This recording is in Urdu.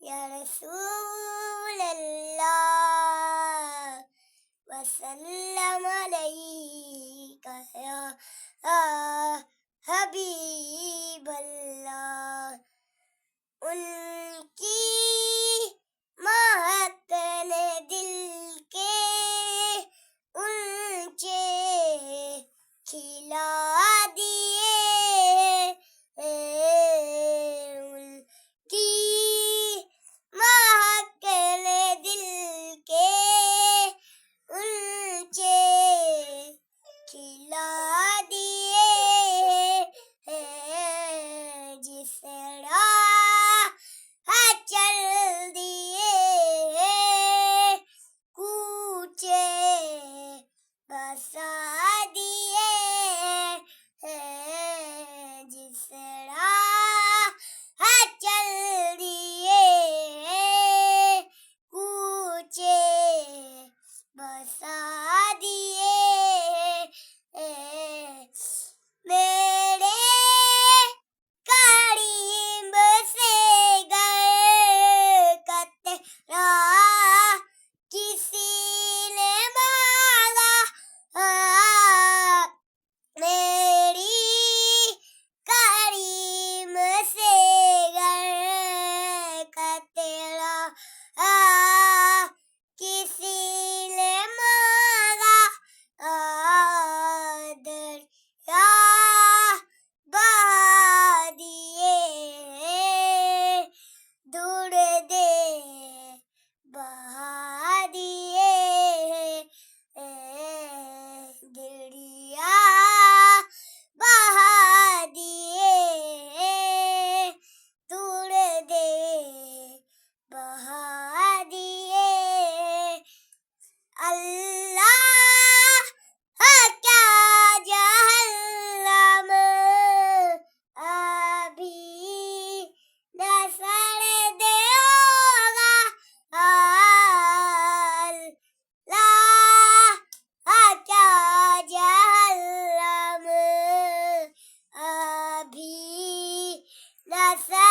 یا رسول اللہ وسلم علیک یا حبیب اللہ. ان کی مہک نے دل کے اونچے کھلا دیے. ان کی مہک نے دل کے اونچے کھلا دیے. جس راہ چل دیے کوچے بسا دیے. جس راہ چل دیے کوچے بسا دیے. میرے قریب سے گئے قطرہ کسی نے مانگا. میری قریب سے گئے قطرہ کسی نے مانگا. دریا بہا دیے دور دے بہا دیے. دریا بہا دیے دور دے بہا دیے. اللہ کیا جہنم ابھی نہ سرد ہوگا. اللہ کیا جہنم ابھی نہ سرد